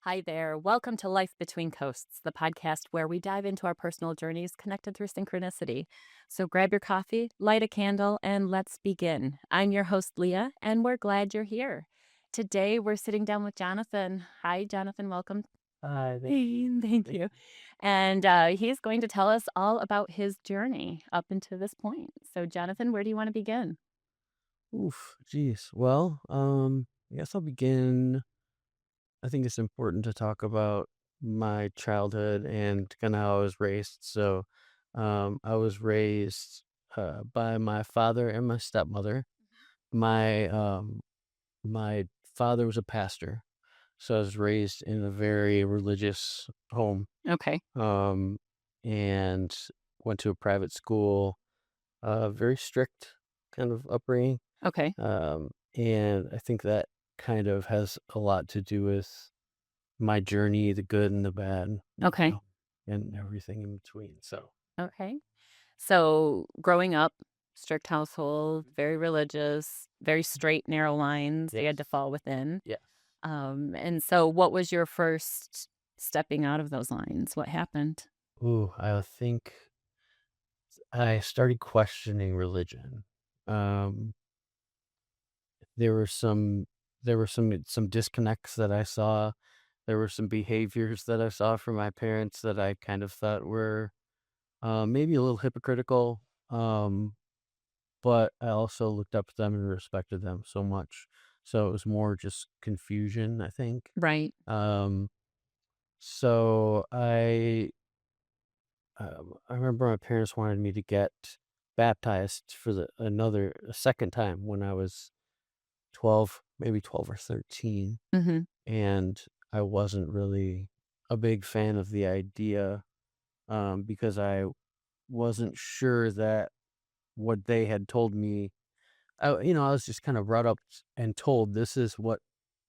Hi there. Welcome to Life Between Coasts, the podcast where we dive into our personal journeys connected through synchronicity. So grab your coffee, light a candle, and let's begin. I'm your host, Leah, and we're glad you're here. Today, we're sitting down with Jonathan. Hi, Jonathan. Welcome. Hi, Thank you. And he's going to tell us all about his journey up until this point. So, Jonathan, where do you want to begin? Geez. Well, I guess I'll begin. I think it's important to talk about my childhood and kind of how I was raised. So, I was raised by my father and my stepmother. My father was a pastor, so I was raised in a very religious home. Okay. Um, and went to a private school. Very strict kind of upbringing. Okay. And I think that kind of has a lot to do with my journey, the good and the bad, Okay. and everything in between. So, Okay. So, growing up, strict household, very religious, very straight, narrow lines you had to yes, fall within. yeah. And so, what was your first stepping out of those lines? What happened? I think I started questioning religion. Um, there were some, some disconnects that I saw. There were some behaviors that I saw from my parents that I kind of thought were maybe a little hypocritical. Um, but I also looked up to them and respected them so much. So it was more just confusion, I think. Right. Um, so I remember my parents wanted me to get baptized for a second time when I was 12, maybe 12 or 13, Mm-hmm. and I wasn't really a big fan of the idea because I wasn't sure that what they had told me. I was just kind of brought up and told this is what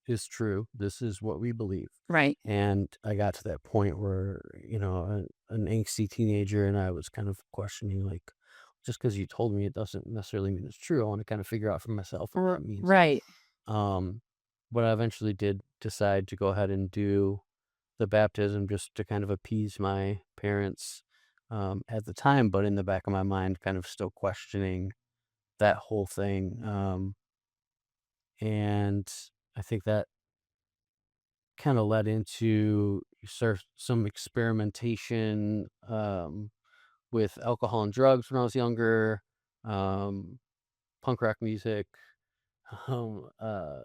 is true. This is what we believe. Right. And I got to that point where, an angsty teenager, and I was kind of questioning, like, just because you told me it doesn't necessarily mean it's true. I want to kind of figure out for myself what that means. Right. Um, but I eventually did decide to go ahead and do the baptism just to kind of appease my parents at the time, but in the back of my mind, kind of still questioning that whole thing. And I think that kind of led into some experimentation with alcohol and drugs when I was younger, um, punk rock music, um, uh,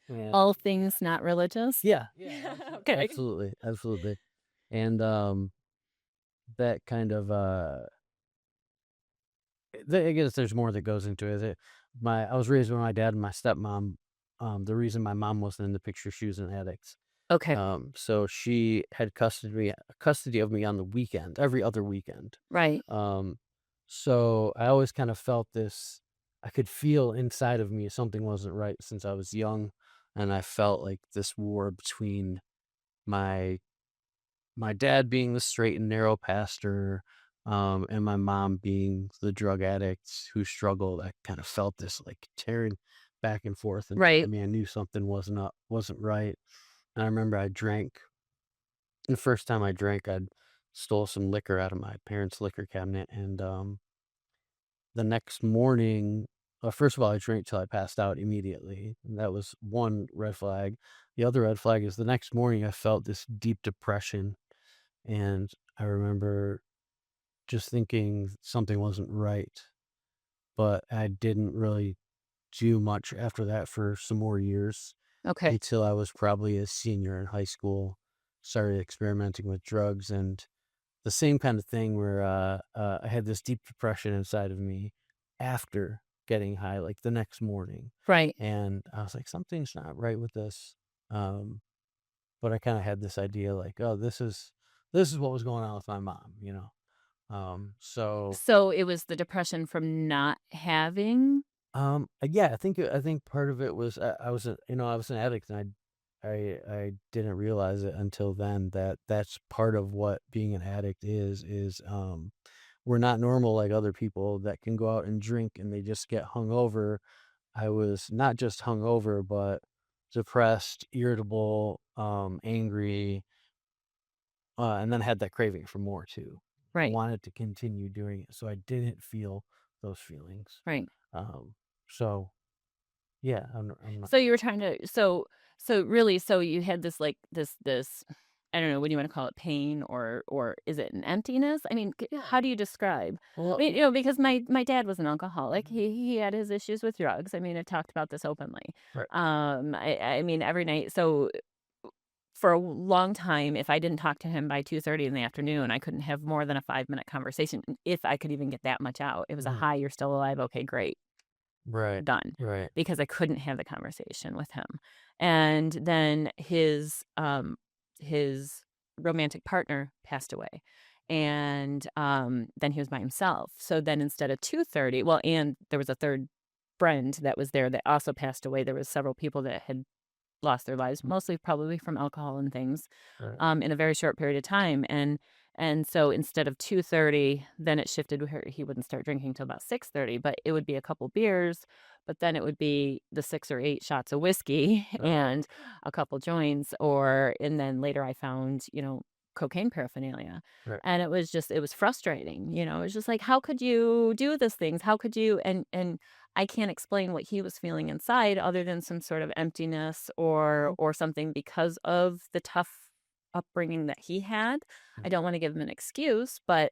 and All things not religious. yeah, Okay. absolutely, absolutely, and that kind of I guess there's more that goes into it. I was raised by my dad and my stepmom. The reason my mom wasn't in the picture, she was an addict. Okay. So she had custody of me on the weekend, every other weekend. Right. Um, so I always kind of felt this. I could feel inside of me something wasn't right since I was young, and I felt like this war between my my dad being the straight and narrow pastor, and my mom being the drug addict who struggled. I kind of felt this like tearing back and forth inside Right. of me. I knew something wasn't right. And I remember I drank. The first time I drank, I stole some liquor out of my parents' liquor cabinet, and the next morning, first of all, I drank till I passed out immediately. And that was one red flag. The other red flag is the next morning I felt this deep depression, and I remember just thinking something wasn't right, but I didn't really do much after that for some more years Okay. until I was probably a senior in high school, started experimenting with drugs, and the same kind of thing where I had this deep depression inside of me after getting high, like the next morning. Right. And I was like, something's not right with this. Um, but I kind of had this idea like, oh, this is what was going on with my mom. So So it was the depression from not having Yeah, I think part of it was I was a I was an addict, and I didn't realize it until then that that's part of what being an addict is we're not normal like other people that can go out and drink and they just get hungover. I was not just hungover, but depressed, irritable, angry, and then had that craving for more too. Right, Wanted to continue doing it, so I didn't feel those feelings. right. Um, so yeah, I'm not So you were trying to so really so you had this like this I don't know, what do you wanna call it, pain or is it an emptiness? I mean, how do you describe I well, mean, because my dad was an alcoholic. He had his issues with drugs. I mean, I talked about this openly. right, I mean, every night so for a long time, if I didn't talk to him by 2:30 in the afternoon, I couldn't have more than a 5-minute conversation, if I could even get that much out. It was a, mhm, "Hi, you're still alive? Okay, great." right, Done, right, because I couldn't have the conversation with him. And then his romantic partner passed away, and, then he was by himself. So then instead of 2:30 well, and there was a 3rd friend that was there that also passed away. There was several people that had lost their lives, mostly probably from alcohol and things, right, in a very short period of time, and so instead of 2:30, then it shifted where he wouldn't start drinking till about 6:30, but it would be a couple beers, but then it would be the 6 or 8 shots of whiskey right, and a couple joints, or and then later I found, cocaine paraphernalia, right, and it was frustrating, it was just like, "How could you do these things? How could you?" And I can't explain what he was feeling inside other than some sort of emptiness mhm, or something because of the tough upbringing that he had. I mhm, don't wanna give him an excuse, but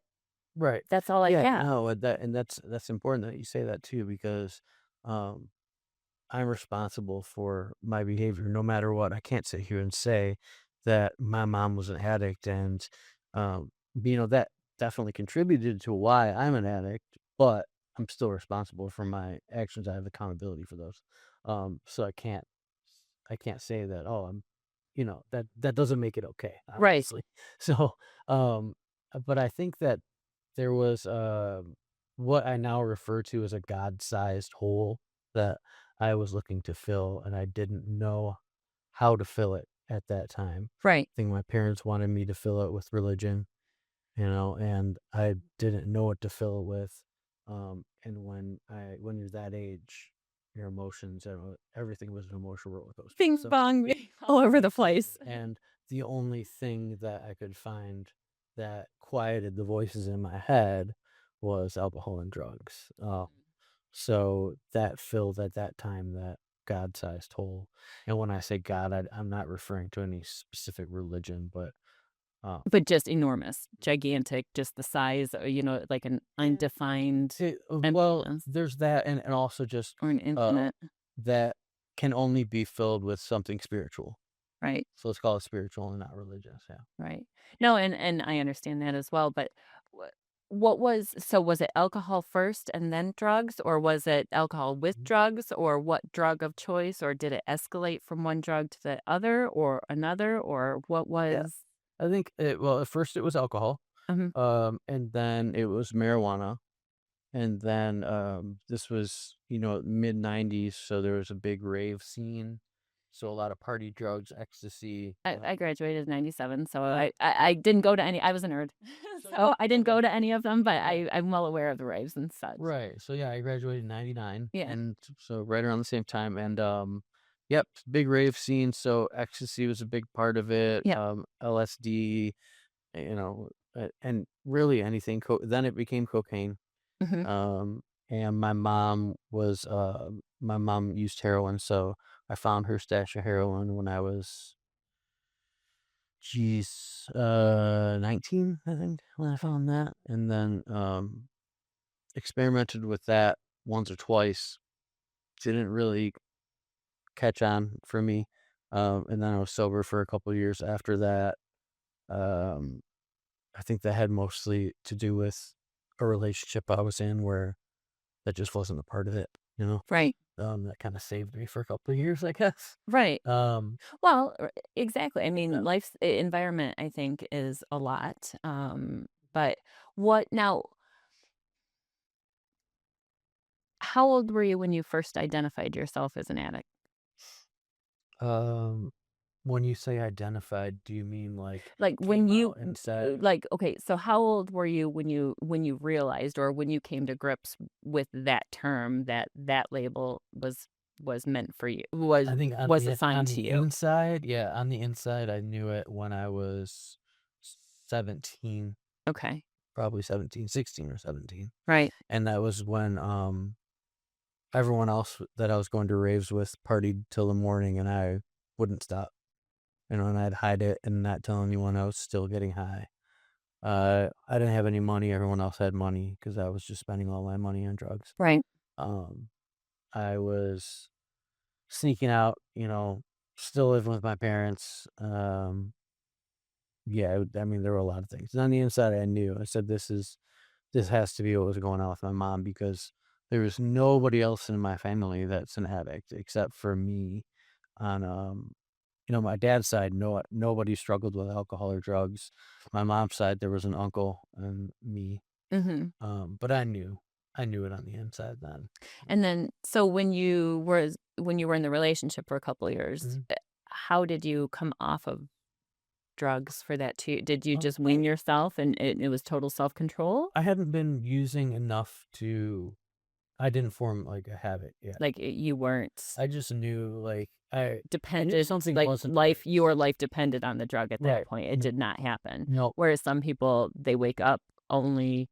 right. that's all I Yeah, have. no, that's important that you say that too because, um, I'm responsible for my behavior no matter what. I can't sit here and say that my mom was an addict and, um, that definitely contributed to why I'm an addict, but I'm still responsible for my actions. I have accountability for those. So I can't say that, "Oh, that doesn't make it okay," Right. obviously. So, um, but I think that there was, what I now refer to as a God-sized hole that I was looking to fill, and I didn't know how to fill it at that time. Right. I think my parents wanted me to fill it with religion, and I didn't know what to fill it with. And when you're that age, your emotions, everything was an emotional roller coaster. Bing So, bong yeah, all over the absolutely. place. And the only thing that I could find that quieted the voices in my head was alcohol and drugs. So that filled at that time that God-sized hole. And when I say God, I'm not referring to any specific religion, but uh, But just enormous, gigantic, just the size, like an yeah. undefined Well, emptiness there's that, and also just or an uh, infinite, that can only be filled with something spiritual. right? So let's call it spiritual and not religious. Yeah. Right. No, and I understand that as well, but wha was it alcohol first and then drugs, or was it alcohol with Mhm. drugs, or what drug of choice, or did it escalate from one drug to the other or another, or what Yeah. was I think well, at first it was alcohol, Mhm. and then it was marijuana, and then this was mid '90s, so there was a big rave scene, so a lot of party drugs, ecstasy. I graduated in '97, so Oh, I didn't go to any I was a nerd. so So, I didn't okay, go to any of them, but yeah. I'm well aware of the raves and such. Right. So yeah, I graduated in '99 Yeah. and so right around the same time and yep, big rave scene, so ecstasy was a big part of it, Yep. LSD, and really anything then it became cocaine. Mhm. Um and my mom used heroin, so I found her stash of heroin when I was geez, 19, I think, when I found that, and then experimented with that once or twice. Didn't really catch on for me, and then I was sober for a couple years after that. Um, I think that had mostly to do with a relationship I was in where that just wasn't a part of it, you know? Right. That kinda saved me for a couple of years, I guess. Right. Um, Well, exactly. I mean, yeah. life's environment, I think, is a lot. But what now? how old were you when you first identified yourself as an addict? Um, when you say identified, do you mean like Like, when came you out and said, like, okay, so how old were you when you realized or when you came to grips with that term, that that label was meant for you I think was assigned on to the you? inside, yeah, on the inside, I knew it when I was 17, Okay. probably 17, 16 or 17. Right. And that was when everyone else that I was going to raves with partied till the morning and I wouldn't stop. And I'd hide it and not tell anyone I was still getting high. I didn't have any money. Everyone else had money because I was just spending all my money on drugs. Right. Um, I was sneaking out, still living with my parents. Yeah, I mean, there were a lot of things. And on the inside, I knew. I said, this has to be what was going on with my mom because there was nobody else in my family that's an addict except for me. On my dad's side, nobody struggled with alcohol or drugs. My mom's side, there was an uncle and me. Mhm. But I knew it on the inside then. And then so when you were in the relationship for a couple of years, Mhm. how did you come off of drugs for that too? Did you Well, just wean yourself and it was total self-control? I hadn't been using enough to. I didn't form like a habit yet. Like, you weren't I just knew like I knew dependent something like, wasn't right. your life depended on the drug at that Right. point, it did not happen. No. Whereas some people, they wake up only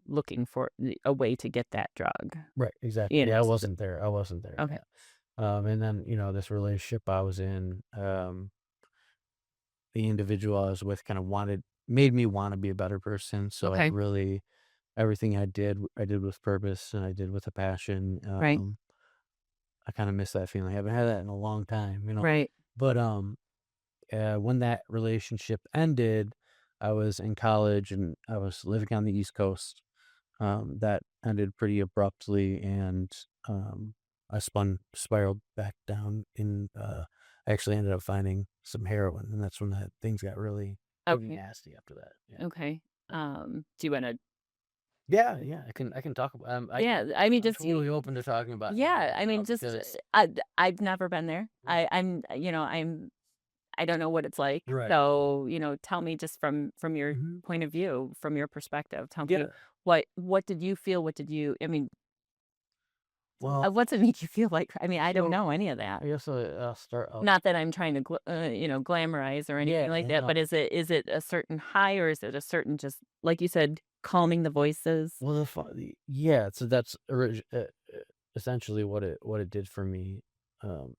looking for a way to get that drug, Right. you Exactly. know, Yeah, I s wasn't there. I wasn't there. okay, Yeah. And then this relationship I was in, the individual I was with kind of made me want to be a better person. So I okay, really everything I did with purpose and I did with a passion. right, I kind of miss that feeling. I haven't had that in a long time. right, But when that relationship ended, I was in college and I was living on the East Coast. That ended pretty abruptly, and I spiraled back down. I actually ended up finding some heroin, and that's when things got really okay, nasty after that. Yeah. okay, do you wanna Yeah, yeah, I can talk about. yeah, I mean, I'm just totally open to talking about any of yeah, this I mean, now just, because I've never been there. right, I don't know what it's like. right, So, tell me just from your hmm point of view, from your perspective, tell me yeah. what did you feel? What did you I mean, Well, what's it make you feel like? I mean, I don't so know any of that. I guess I'll start. Not that I'm trying to glamorize or anything Yeah, like I that, know. but is it a certain high or is it a certain just like you said, calming the voices? Well, yeah, so that's essentially what it did for me, um,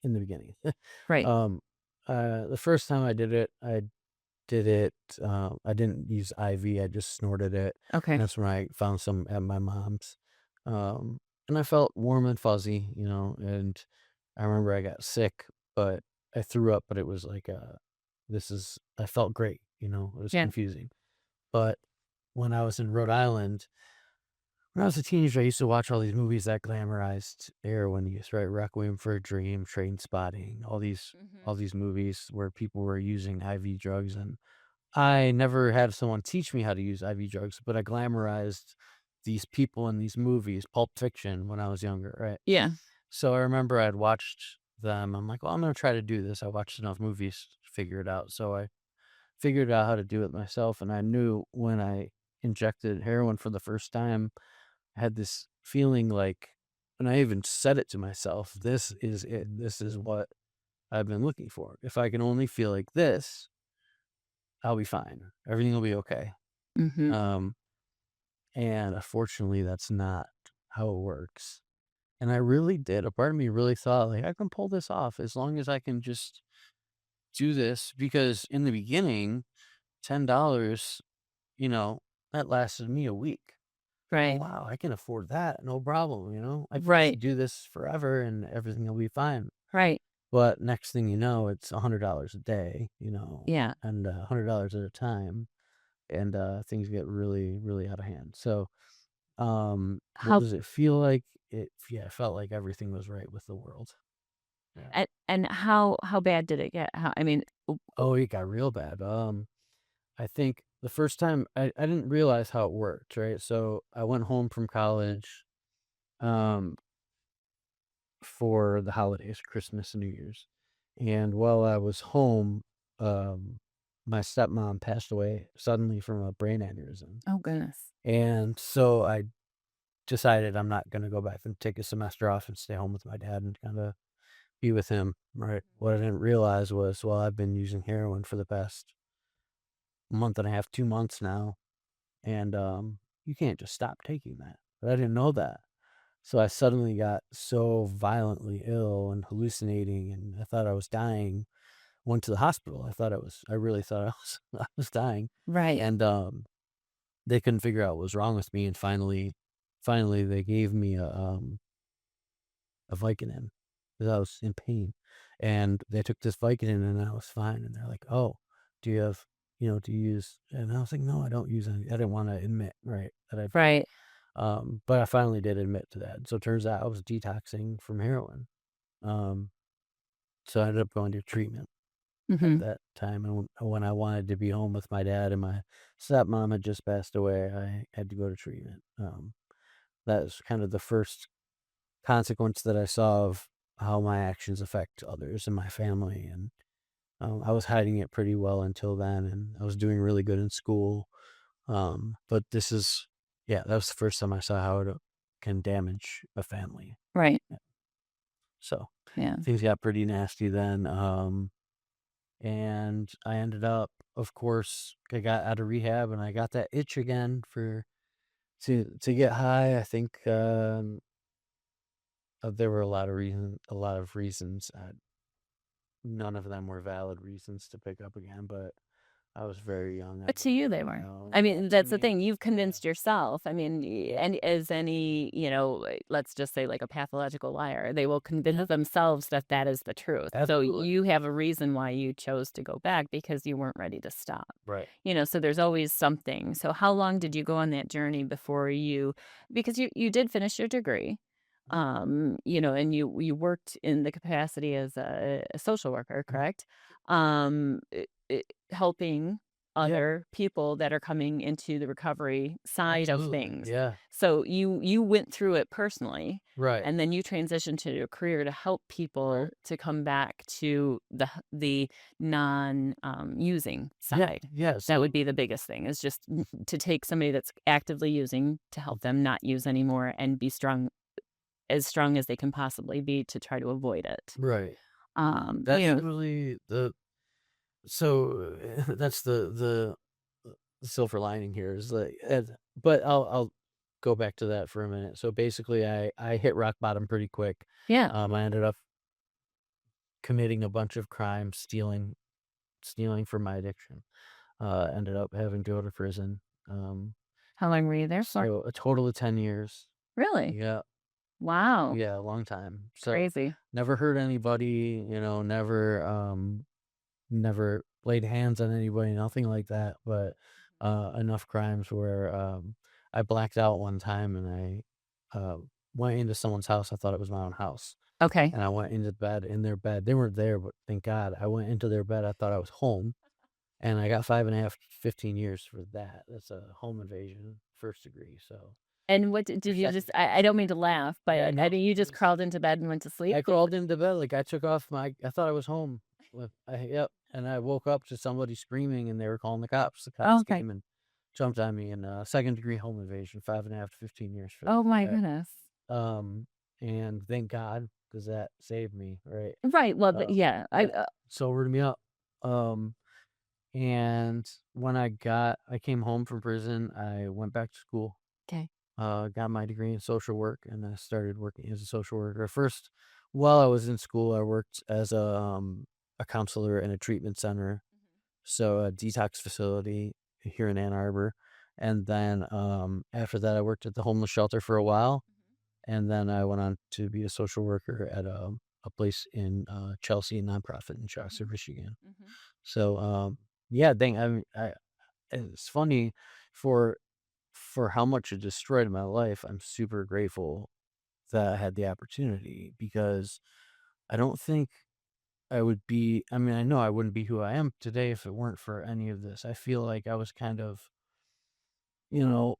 in the beginning. Right. Um, the first time I did it, I didn't use IV, I just snorted it, Okay. and that's when I found some at my mom's, and I felt warm and fuzzy, and I remember I got sick, but I threw up, but it was like, I felt great, it was Yeah. confusing, but when I was in Rhode Island when I was a teenager, I used to watch all these movies that glamorized heroin use, right? Requiem for a Dream, Train Spotting, all Mhm. these movies where people were using IV drugs, and I never had someone teach me how to use IV drugs, but I glamorized these people in these movies, Pulp Fiction, when I was younger, right? Yeah. So I remember I'd watched them. I'm like, well, I'm gonna try to do this. I watched enough movies to figure it out. So I figured out how to do it myself, and I knew when I injected heroin for the first time had this feeling like and I even said it to myself, "This is it. This is what I've been looking for. If I can only feel like this, I'll be fine. Everything will be okay." Mhm. Um, and unfortunately, that's not how it works. And I really did. A part of me really thought, like, I can pull this off as long as I can just do this. Because in the beginning, $10, you know, that lasted me a week. Oh, Right. wow, I can afford that, no problem. I can Right. do this forever and everything will be fine. Right. But next thing you know, it's $100 a day, Yeah. and $100 at a time, and things get really, really out of hand. So, what How does it feel like? Yeah, it felt like everything was right with the world. Yeah. and how bad did it get? How I mean, Oh, it got real bad. I think the first time I didn't realize how it worked, right? So I went home from college. um, for the holidays, Christmas and New Year's. And while I was home, um, my stepmom passed away suddenly from a brain aneurysm. Oh, goodness. And so I decided I'm not gonna go back and take a semester off and stay home with my dad and kinda be with him, right? What I didn't realize was, well, I've been using heroin for the past month and a half, 2 months now, and, you can't just stop taking that. But I didn't know that. So I suddenly got so violently ill and hallucinating, and I thought I was dying. Went to the hospital. I really thought I was I was dying, Right. and, they couldn't figure out what was wrong with me, and finally, they gave me a Vicodin, 'cause I was in pain, and they took this Vicodin and I was fine, and they're like, "Oh, do you have do you use" and I was like, "No, I don't use any." I didn't wanna admit, right, that I did. Right. But I finally did admit to that, so it turns out I was detoxing from heroin. Um, so I ended up going to treatment at Mhm. that time, and when I wanted to be home with my dad and my stepmom had just passed away, I had to go to treatment. That was kind of the first consequence that I saw of how my actions affect others in my family, and, I was hiding it pretty well until then, and I was doing really good in school, but this is yeah, that was the first time I saw how it, can damage a family. Right. Yeah, so, Yeah. things got pretty nasty then, and I ended up of course, I got out of rehab, and I got that itch again for to get high. I think, there were a lot of reasons, none of them were valid reasons to pick up again, but I was very young, I But to you, they didn't were. know. I Yeah, mean, to that's the me, thing. You've yeah. convinced yourself. I mean, and as any, let's just say like a pathological liar, they will convince themselves that that is the truth. So Absolutely. you have a reason why you chose to go back because you weren't ready to stop. Right. So there's always something. So how long did you go on that journey before because you did finish your degree, Mhm, and you worked in the capacity as a social worker, mhm. correct? Helping Yeah, other people that are coming into the recovery side of absolutely. things. Yeah. So you went through it personally, Right. and then you transitioned to a career to help people Right. to come back to the non using Yeah, side. yeah, That would so be the biggest thing is just to take somebody that's actively using to help them not use anymore and be strong as they can possibly be to try to avoid it. right. Um, you That's know, really the so, that's the silver lining here is like but I'll go back to that for a minute. So, basically, I hit rock bottom pretty quick. yeah. I ended up committing a bunch of crimes, stealing from my addiction. Ended up having to go to prison. Um, How long were you there for? so a total of 10 years. Really? Yeah, Wow. yeah, a long time. So Crazy. never hurt anybody, never laid hands on anybody, nothing like that. But enough crimes where I blacked out one time and went into someone's house. I thought it was my own house. Okay. And I went into bed in their bed. They weren't there, but thank God. I went into their bed. I thought I was home. And I got 5.5, 15 years for that. That's a home invasion, first degree, so And what did you just I don't mean to laugh, yeah, but, I no, mean, you it just was crawled into bed and went to sleep? I crawled into bed, like, I took off my I thought I was home yep, and I woke up to somebody screaming, and they were calling the cops. The Oh, cops okay. came and jumped on me, and, second degree home invasion, 5.5 to 15 years for Oh my that. goodness. Um, and thank God, because that saved me, right? Right, well, Uh, yeah, that sobered me up. Um And when I came home from prison, I went back to school, 'kay. got my degree in social work, and I started working as a social worker. First, while I was in school, I worked as a counselor in a treatment center, so a detox facility here in Ann Arbor. And then after that, I worked at the homeless shelter for a while, and then I went on to be a social worker at a place in Chelsea, a nonprofit in Chaucer, Mhm, Michigan. mhm. So yeah, it's funny for how much it destroyed my life. I'm super grateful that I had the opportunity because I don't think I would be I mean, I know I wouldn't be who I am today if it weren't for any of this. I feel like I was kind of, you know,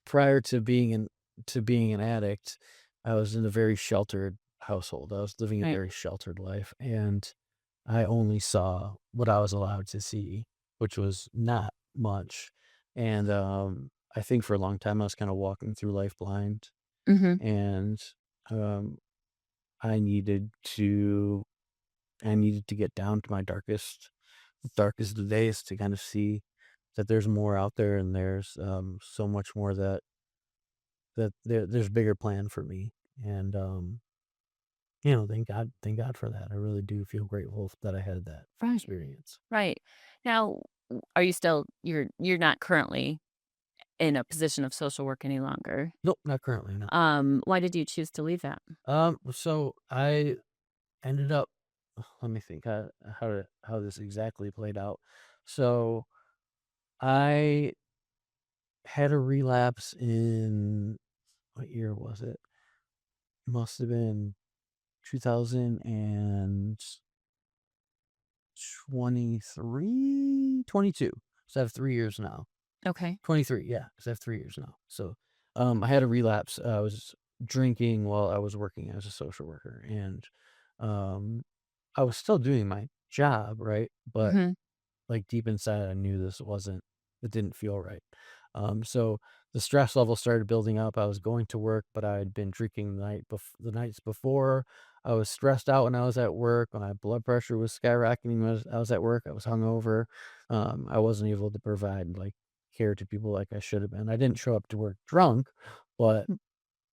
prior to being in to being an addict, I was in a very sheltered household. I was living a Right. very sheltered life, and I only saw what I was allowed to see, which was not much. And I think for a long time I was kind of walking through life blind, Mhm. and um, I needed to I needed to get down to my darkest of days to kind of see that there's more out there, and there's so much more there's bigger plan for me. And thank God for that. I really do feel grateful that I had that Right. experience. Right. Now, are you still you're not currently in a position of social work any longer? Nope, not currently, no. Why did you choose to leave that? So I ended up let me think how this exactly played out. So I had a relapse in what year was it? Must have been 2023, 22. So I have 3 years now. Okay. 23, yeah, 'cause I have 3 years now. So, I had a relapse. I was drinking while I was working as a social worker, and, um, I was still doing my job, right? But Mhm. like, deep inside, I knew it didn't feel right. So the stress level started building up. I was going to work, but I had been drinking the nights before. I was stressed out when I was at work. My blood pressure was skyrocketing when I was at work. I was hungover. I wasn't able to provide, like, care to people like I should have been. I didn't show up to work drunk, but Mm.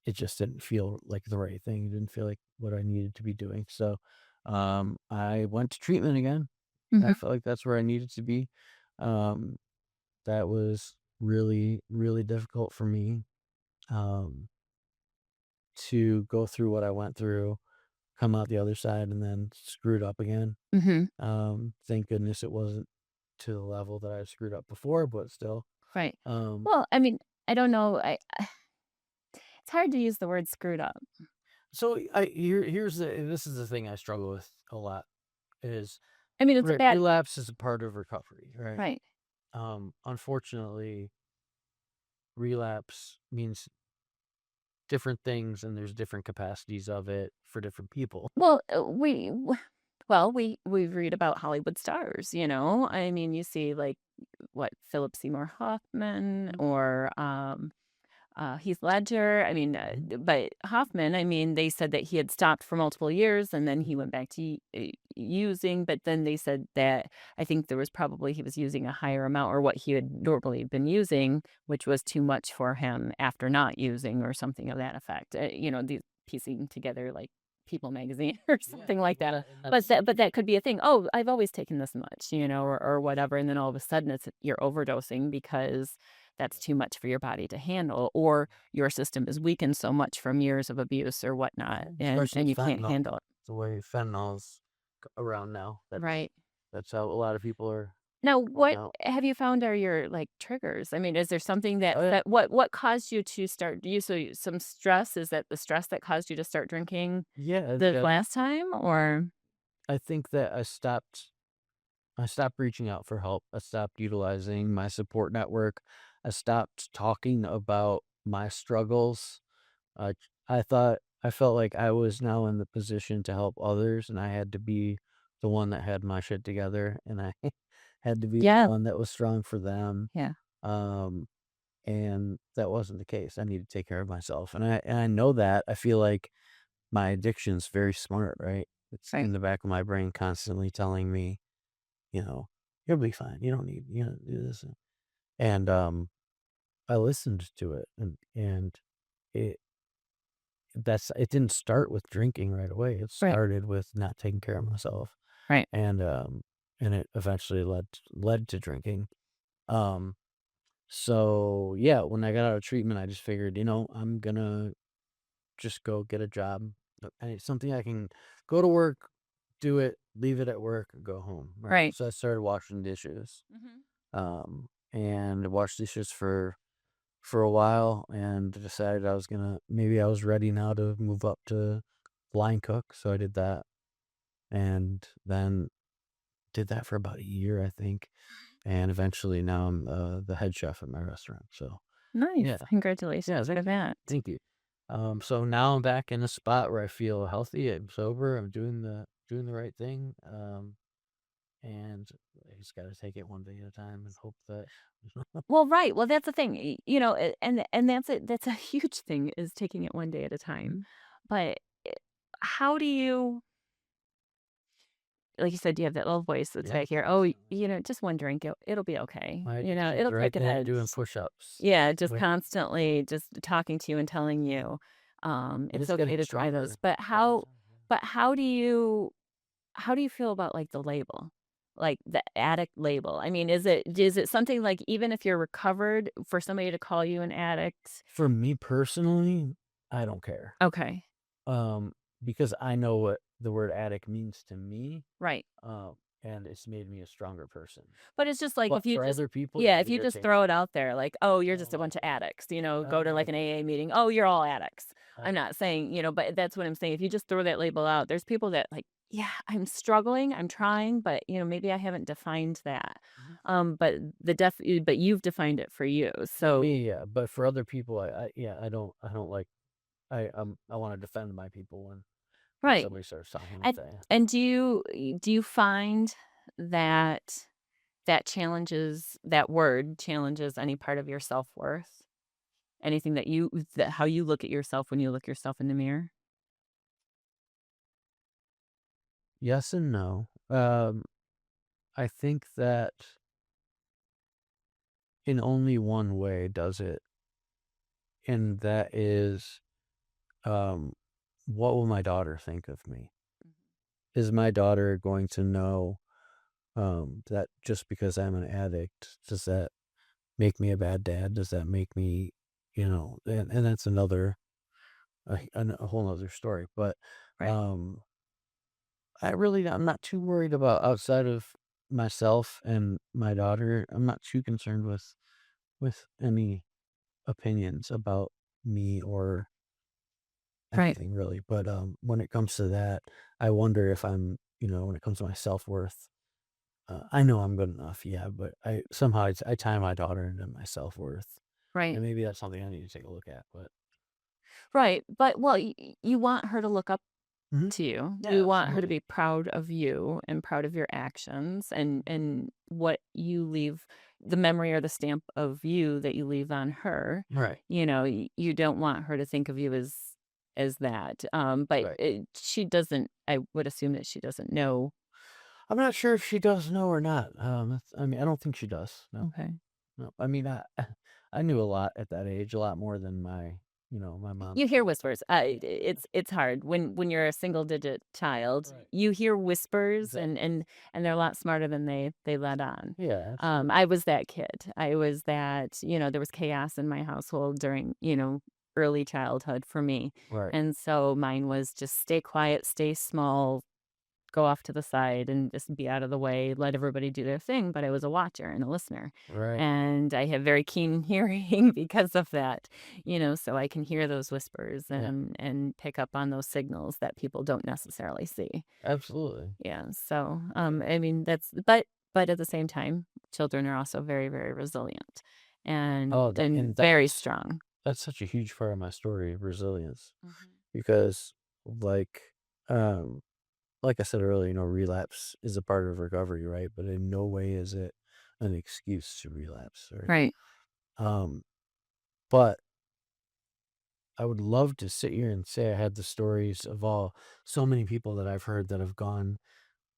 it just didn't feel like the right thing. It didn't feel like what I needed to be doing. So, I went to treatment again. I Mhm. felt like that's where I needed to be. Um, that was really, really difficult for me, um, to go through what I went through, come out the other side, and then screwed up again. Mhm. Thank goodness it wasn't to the level that I screwed up before, but still. Right. Um, Well, I mean, I don't know. It's hard to use the word screwed up. so this is the thing I struggle with a lot is I mean, it's a bad. relapse is a part of recovery, right? Right. Unfortunately, relapse means different things, and there's different capacities of it for different people. Well, we read about Hollywood stars, you know? I mean, you see, like, what, Philip Seymour Hoffman Mhm, or, Heath Ledger. I mean, mhm, but Hoffman, I mean, they said that he had stopped for multiple years and then mhm, he went back to using. But then they said that I think there was probably he was using a higher amount or what he had normally been using, which was too much for him after not using or something of that effect. These piecing together like People magazine or yeah, something like that. well, and But that's that could be a thing. Oh, I've always taken this much, or whatever. And then all of a sudden you're overdosing because that's too much for your body to handle, or your system is weakened so much from years of abuse or whatnot, and especially you can't fentanyl, handle it. the way fentanyl's around now. Right. That's how a lot of people are Now, going what out. have you found are your, like, triggers? I mean, is there something that Oh, yeah. what caused you to start some stress? Is that the stress that caused you to start drinking Yeah, the yeah. last time, or I think that I stopped reaching out for help. I stopped utilizing my support network. I stopped talking about my struggles. I I felt like I was now in the position to help others, and I had to be the one that had my shit together, and I had to be the Yeah, one that was strong for them. yeah, Um, and that wasn't the case. I need to take care of myself, and I know that. I feel like my addiction's very smart, right? It's right. in the back of my brain constantly telling me, you know, "You'll be fine. You don't do this." And, I listened to it, and it it didn't start with drinking right away. It Right, started with not taking care of myself, right. and, it eventually led to drinking. Um, so, yeah, when I got out of treatment, I just figured, I'm gonna just go get a job. And it's something I can go to work, do it, leave it at work, go home, right? Right. So I started washing dishes, Mhm. and washed dishes for a while, and decided maybe I was ready now to move up to line cook, so I did that, and then did that for about a year, I think, Mhm. and eventually now I'm, the head chef at my restaurant, so, Nice. Yeah. Yeah, Congratulations for thank you. that. Thank you. So now I'm back in a spot where I feel healthy, I'm sober, I'm doing the right thing. And I just gotta take it one day at a time and hope that Well, right. Well, that's the thing, and that's a huge thing is taking it one day at a time. Mhm. But eh, how do you like you said, you have that little voice that's Yeah, back here. Oh, constantly. just one drink, it'll be okay. My It'll addiction's right kick there ahead. doing push-ups. Yeah, just Wait, constantly just talking to you and telling you, and it's it's okay getting to try those. stronger all the time, yeah. But how do you feel about like the label? Like the addict label? I mean, is it something like even if you're recovered for somebody to call you an addict? For me personally, I don't care. Okay. Um, because I know what the word addict means to me, Right. um, and it's made me a stronger person. But it's just like But if you for just other people, yeah, yeah, if it you just irritates throw it me. out there like, "Oh, you're I just don't a bunch like of it. addicts," I go don't to like like an it. AA meeting, "Oh, you're all addicts." I I'm not saying, but that's what I'm saying. If you just throw that label out, there's people that like, "Yeah, I'm struggling, I'm trying, but, maybe I haven't defined that." Mhm. But you've defined it for you. For So me, yeah, but for other people, yeah, I don't like I wanna defend my people when right. somebody starts talking like And that. and do you find that that word challenges any part of your self-worth? Anything that how you look at yourself when you look yourself in the mirror? Yes and no. I think that in only one way does it, and that is, um, what will my daughter think of me? Is my daughter going to know, that just because I'm an addict, does that make me a bad dad? Does that make me, and that's another a whole other story. But Right, um, I'm not too worried about outside of myself and my daughter. I'm not too concerned with any opinions about me or right, anything really. But when it comes to that, I wonder if I'm, when it comes to my self worth. I know I'm good enough, yeah, but I tie my daughter into my self worth, right, and maybe that's something I need to take a look at. But right, but well, you want her to look up mhm. to you. Yeah, You want her to absolutely. be proud of you and proud of your actions and what you leave the memory or the stamp of you that you leave on her. Right, You don't want her to think of you as that. But right. she doesn't I would assume that she doesn't know. I'm not sure if she does know or not. I mean, I don't think she does. No, Okay. no. I mean, I knew a lot at that age, a lot more than my You mom's hear did. whispers. Yeah, yeah. It's hard when you're a single digit child. Right. You hear whispers, Exactly. and they're a lot smarter than they let on. Yeah, absolutely. I was that kid. I was that. There was chaos in my household during early childhood for me, Right, and so mine was just stay quiet, stay small, go off to the side and just be out of the way, let everybody do their thing, but I was a watcher and a listener. right. And I have very keen hearing because of that, so I can hear those whispers Yeah, and pick up on those signals that people don't necessarily see. absolutely. Yeah. So, Yeah. I mean, but at the same time, children are also very, very resilient Oh, and very strong. that's such a huge part of my story, resilience, Mhm. because like, um, like I said earlier, relapse is a part of recovery, right? But in no way is it an excuse to relapse, right? Right. Um, but I would love to sit here and say I had the stories of so many people that I've heard that have gone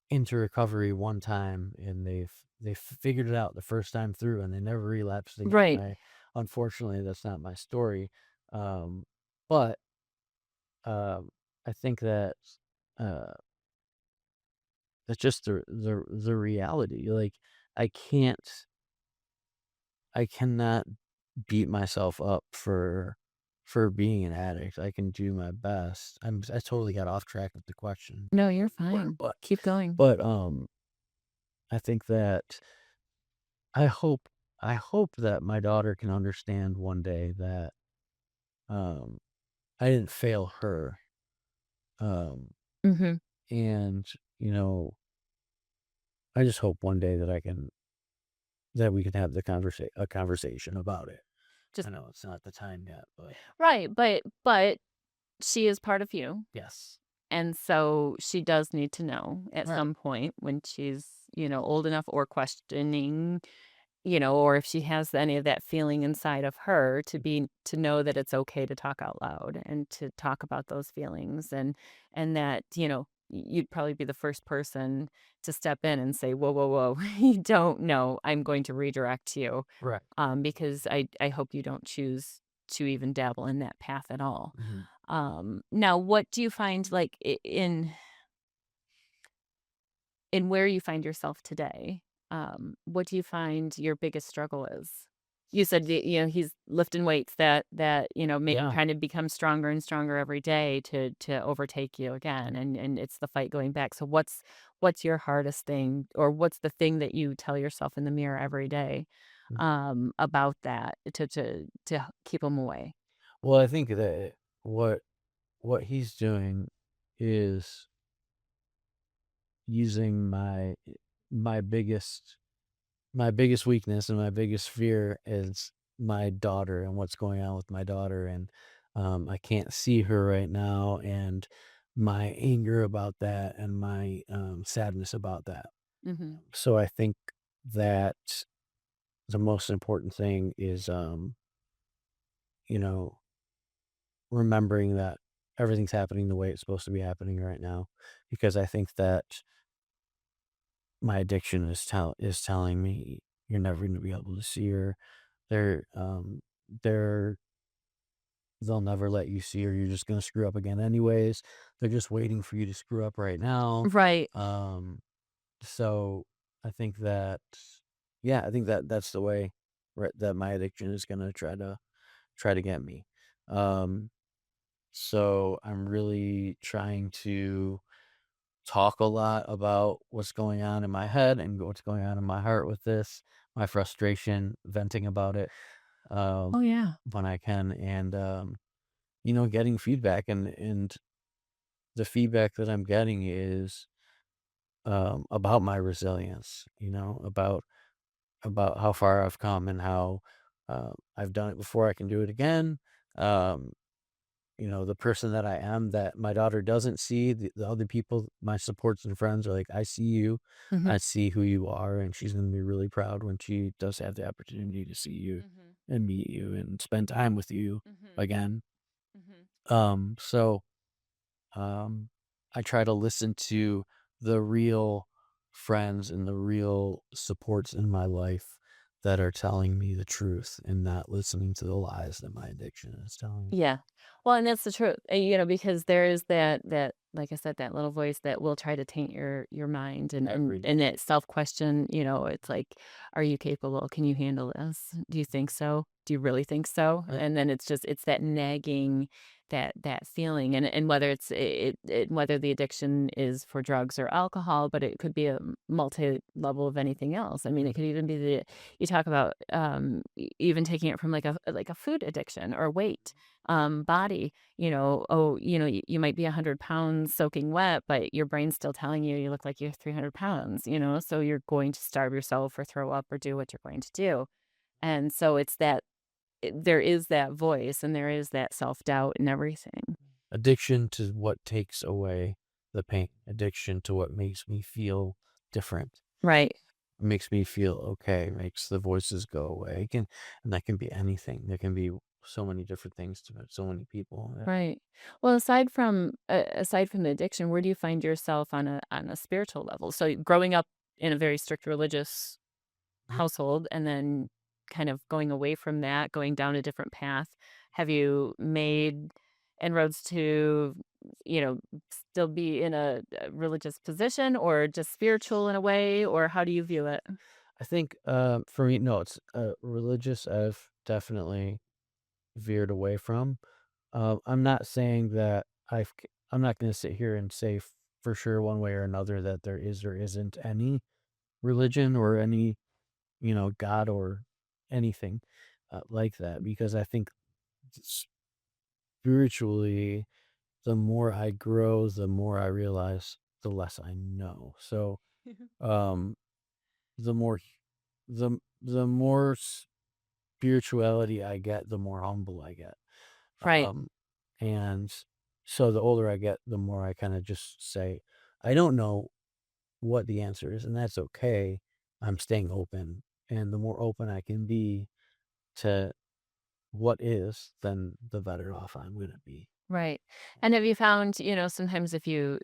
into recovery one time and they've figured it out the first time through and they never relapsed again. Right. Unfortunately that's not my story. But um I think that uh that's just the reality. Like I can't I cannot beat myself up for being an addict. I can do my best. I totally got off track with the question. No, you're Or fine. Keep going. but I think that I hope I hope that my daughter can understand one day that um I didn't fail her. Um Mhm. and I just hope one day that we can have a conversation about it. Just I know it's not the time yet, but right, but she is part of you, yes. and so she does need to know at Right. some point when she's, old enough or questioning, or if she has any of that feeling inside of her to know that it's okay to talk out loud and to talk about those feelings and that, you'd probably be the first person to step in and say, "Whoa, whoa, whoa, you don't know. I'm going to redirect you." Right. Because I hope you don't choose to even dabble in that path at all. Mhm. Now, what do you find like in where you find yourself today? What do you find your biggest struggle is? You said he's lifting weights that Yeah. kind of become stronger and stronger every day to overtake you again, and it's the fight going back. So what's your hardest thing, or what's the thing that you tell yourself in the mirror every day Mm. about that to keep him away? Well, I think that what he's doing is using my biggest my biggest weakness and my biggest fear is my daughter and what's going on with my daughter, and I can't see her right now, and my anger about that and my sadness about that. Mhm. So I think that the most important thing is you know remembering that everything's happening the way it's supposed to be happening right now, because I think that my addiction is telling me you're never gonna be able to see her. They're, they're they'll never let you see her, you're just gonna screw up again anyways. They're just waiting for you to screw up right now. Right. Um, so I think that yeah, I think that that's the way that my addiction is gonna try to get me. Um, so I'm really trying to talk a lot about what's going on in my head and what's going on in my heart with this, my frustration, venting about it, um, Oh, yeah. when I can, and, getting feedback, and the feedback that I'm getting is, about my resilience, about how far I've come and how, I've done it before, I can do it again. Um, the person that I am that my daughter doesn't see, the other people, my supports and friends are like, I see you, Mhm. I see who you are, and she's going to be really proud when she does have the opportunity to see you Mhm. and meet you and spend time with you Mhm. again. Mhm. So um, I try to listen to the real friends and the real supports in my life that are telling me the truth and not listening to the lies that my addiction is telling me. Yeah. Well, and that's the truth, because there is that, like I said, that little voice that will try to taint your mind and and Every day. and that self-question, it's like, "Are you capable? Can you handle this? Do you think so? Do you really think so?" Right. And then it's that nagging, that feeling, and whether whether the addiction is for drugs or alcohol, but it could be a multi-level of anything else. I mean, it Mhm. could even be you talk about, even taking it from like a food addiction or weight, body, oh, you might be 100 pounds soaking wet, but your brain's still telling you you look like you're 300 pounds, so you're going to starve yourself or throw up or do what you're going to do. And so there is that voice and there is that self doubt and everything. Addiction to what takes away the pain, addiction to what makes me feel different, Right. makes me feel okay, makes the voices go away. And that can be anything. There can be so many different things to it, so many people. Yeah. Right. Well, aside from the addiction, where do you find yourself on a spiritual level? So growing up in a very strict religious Mhm. household and then kind of going away from that, going down a different path, have you made inroads to, still be in a religious position or just spiritual in a way, or how do you view it? I think for me, no, it's religious. I've definitely veered away from. I'm not saying that I'm not going to sit here and say for sure one way or another that there is or isn't any religion or any God or anything like that, because I think spiritually, the more I grow, the more I realize the less I know. So um, the more the more spirituality I get, the more humble I get. Right. Um, and so the older I get, the more I kinda just say, "I don't know what the answer is, and that's okay. I'm staying open." And the more open I can be to what is, then the better off I'm gonna be. Right. And have you found, sometimes if you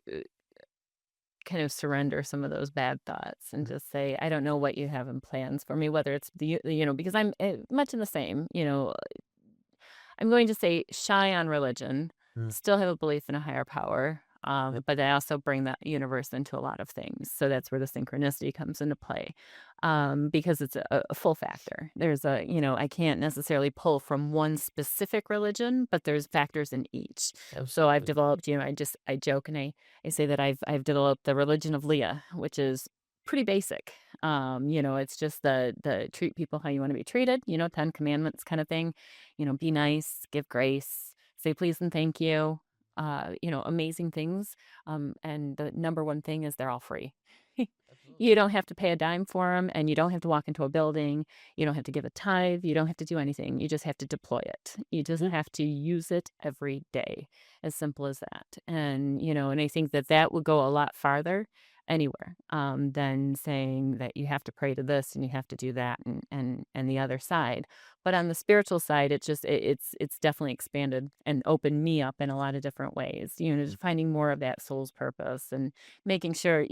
kind of surrender some of those bad thoughts and Mhm. just say, I don't know what you have in plans for me, whether it's because I'm much in the same, I'm going to say shy on religion, Mm. still have a belief in a higher power, but I also bring that universe into a lot of things. So that's where the synchronicity comes into play, because it's a full factor. I can't necessarily pull from one specific religion, but there's factors in each. So I've Absolutely. developed, I joke and I say that I've developed the religion of Leah, which is pretty basic. It's just the treat people how you want to be treated, 10 commandments kind of thing. Be nice, give grace, say please and thank you. Amazing things. And the number one thing is they're all free. Absolutely. You don't have to pay a dime for them, and you don't have to walk into a building. You don't have to give a tithe. You don't have to do anything. You just have to deploy it. You just Yeah. have to use it every day. As simple as that. And I think that that would go a lot farther anywhere, than saying that you have to pray to this and you have to do that and the other side. But on the spiritual side, it's definitely expanded and opened me up in a lot of different ways, Mm. just finding more of that soul's purpose and making sure,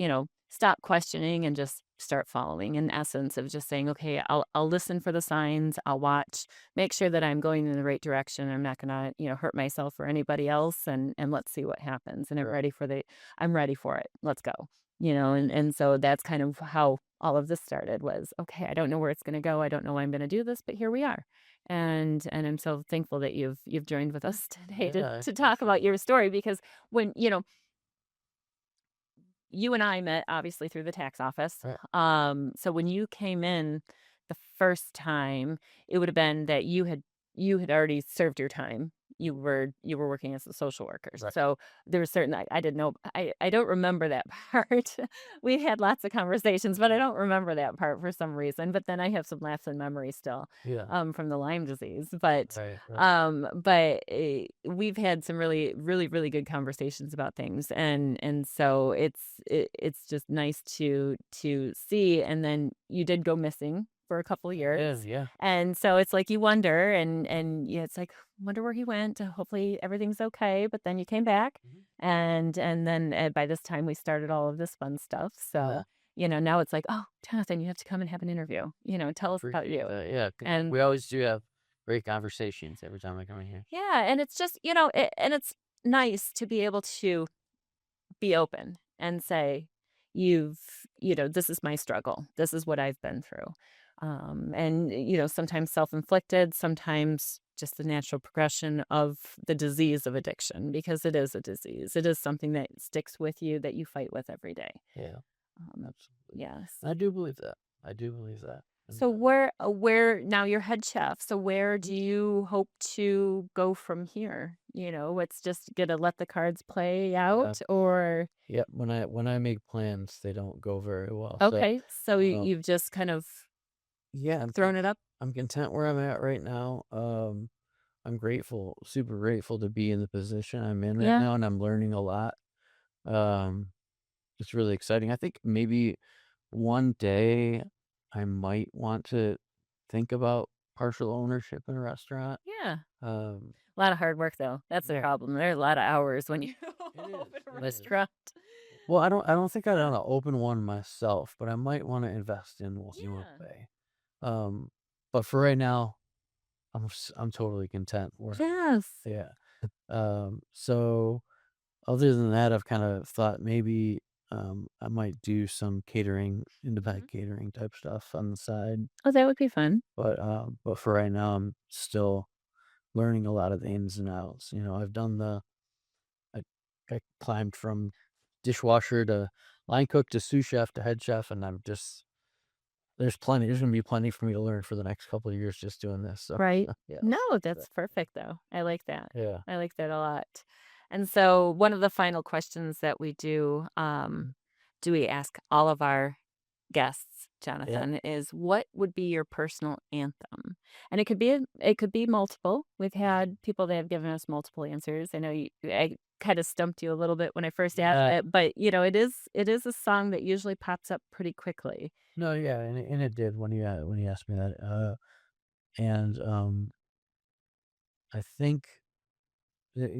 stop questioning and just start following, in essence of just saying, okay, I'll listen for the signs, I'll watch, make sure that I'm going in the right direction. I'm not gonna, hurt myself or anybody else, and let's see what happens. And Right. I'm ready for it. Let's go. And so that's kind of how all of this started was, okay, I don't know where it's gonna go. I don't know why I'm gonna do this, but here we are. And I'm so thankful that you've joined with us today Yeah, to I to talk appreciate about it. your story, because when, you and I met obviously through the tax office. Right. So when you came in the first time, it would have been that you had already served your time. You were working as a social worker. Right. So there was certain I didn't know. I don't remember that part. We had lots of conversations, but I don't remember that part for some reason. But then I have some lapse in memory still, Yeah. from the Lyme disease. But Right, right. we've had some really, really, really good conversations about things, and so it's just nice to see. And then you did go missing for a couple I did, years, yeah. and so it's like you wonder, and yeah, it's like wonder where he went. Hopefully everything's okay. But then you came back, Mhm. and then by this time we started all of this fun stuff. Yeah. So now it's like, oh, Jonathan, you have to come and have an interview. I Tell us about appreciate you. that, yeah, 'cause And we always do have great conversations every time I come in here. yeah, and it's just, and it's nice to be able to be open and say, this is my struggle. This is what I've been through. And, sometimes self inflicted, sometimes just the natural progression of the disease of addiction, because it is a disease. It is something that sticks with you, that you fight with every day. Yeah, Um, absolutely. yes. I do believe that. I do believe that, and, So where now you're head chef, so where Mhm. do you hope to go from here? It's just gonna let the cards play Yeah. out, or Yep, when I make plans, they don't go very well, so, okay, so um, you've just kind of yeah, thrown it up? I'm content where I'm at right now. I'm grateful, super grateful to be in the position I'm in right Yeah, now, and I'm learning a lot. Um, it's really exciting. I think maybe one day I might want to think about partial ownership in a restaurant. yeah. Um, A lot of hard work, though. That's the yeah, problem. There's a lot of hours when you it is. open a It is. restaurant. Well, I don't think I'd wanna open one myself, but I might wanna invest in We'll see one Yeah. day. Um, but for right now, I'm totally content where I'm at. Yes. Yeah. So other than that, I've kinda thought maybe, I might do some catering, Mhm. independent catering type stuff on the side, Oh, that would be fun. but for right now, I'm still learning a lot of the ins and outs. I've done I I climbed from dishwasher to line cook to sous chef to head chef, and I'm just there's gonna be plenty for me to learn for the next couple of years just doing this, so, Right. yeah, No, but that's perfect, though. I like that. yeah. I like that a lot. And so one of the final questions that we do we ask all of our guests, Yeah. Jonathan, is what would be your personal anthem? And it could be multiple. We've had people that have given us multiple answers. I know I kind of stumped you a little bit when I first asked Yeah. it, but it is a song that usually pops up pretty quickly. No, yeah, and it did when you asked me that, and, I think that,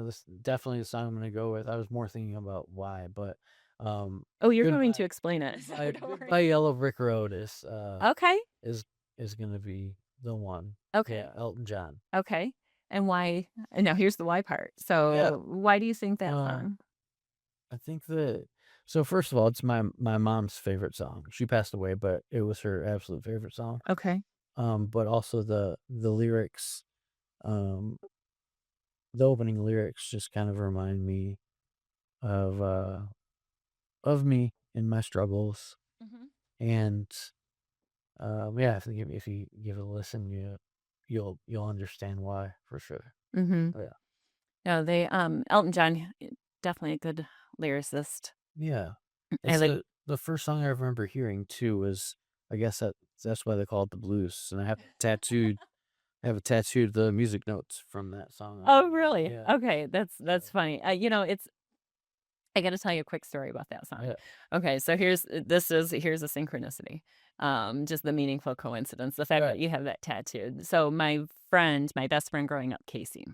this definitely the song I'm gonna go with. I was more thinking about why, but, Oh, you're going to Goodbye explain it, so don't Goodbye worry. Yellow Brick Road Okay. is is gonna be the one. Okay. Yeah, Elton John. Okay. And why? And now here's the why part. Yeah, So why do you think that um, song? I think that so first of all, it's my mom's favorite song. She passed away, but it was her absolute favorite song. Okay. But also the lyrics, um, the opening lyrics just kind of remind me of, uh, of me and my struggles, Mhm. and, yeah, I think if you give it a listen, you'll understand why for sure. Mhm. Oh, yeah. No, Elton John, definitely a good lyricist. Yeah. I It's like the first song I remember hearing too was I guess that's why they call it the blues, and I have tattooed the music notes from that song on Oh, me. really? Yeah. Okay, that's So, funny. It's I gotta tell you a quick story about that song. yeah, Okay, so here's a synchronicity, just the meaningful coincidence, the fact that right. you have that tattooed. So my best friend growing up, Casey,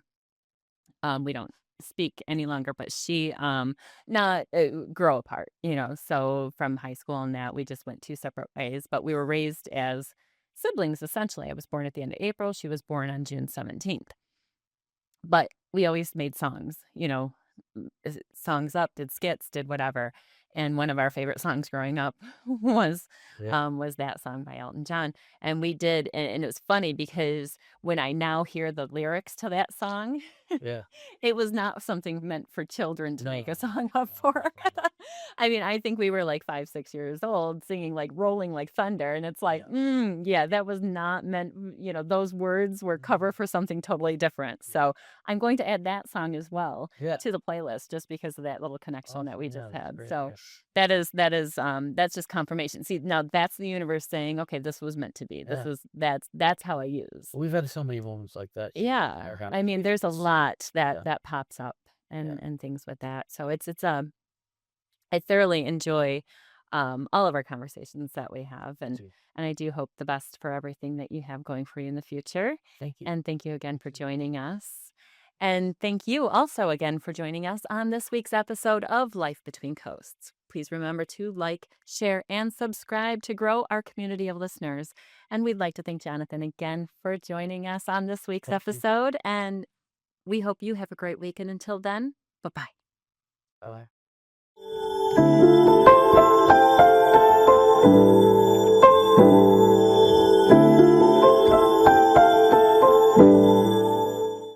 we don't speak any longer, but she, not grow apart, so from high school and that, we just went 2 separate ways, but we were raised as siblings, essentially. I was born at the end of April, she was born on June 17th. But we always made songs, songs up, did skits, did whatever, and one of our favorite songs growing up Yeah, was that song by Elton John, and we did and it was funny because when I now hear the lyrics to that song, yeah. it was not something meant for children to make a No. song up No, for. definitely not. I mean, I think we were like 5, 6 years old singing like "Rolling Like Thunder," and it's like, Yeah. yeah, that was not meant those words were cover Mhm. for something totally different, Yeah. so I'm going to add that song as well Yeah. to the playlist just because of that little connection that we Awesome. just Yeah, that's had, great. so Yeah. that's just confirmation. See, now that's the universe saying, "Okay, this was meant to be. This Yeah. is that's how I use." We've had so many moments like that too in Yeah, our I mean, there's a conversations. lot that Yeah. that pops up Yeah. and things with that, so I thoroughly enjoy, all of our conversations that we have, Me too. and I do hope the best for everything that you have going for you in the future, Thank you. and thank you again You for too. joining us, and thank you also again for joining us on this week's episode of Life Between Coasts. Please remember to like, share, and subscribe to grow our community of listeners, and we'd like to thank Jonathan again for joining us on this week's Thank you. episode, and we hope you have a great week, and until then, bye-bye. Bye.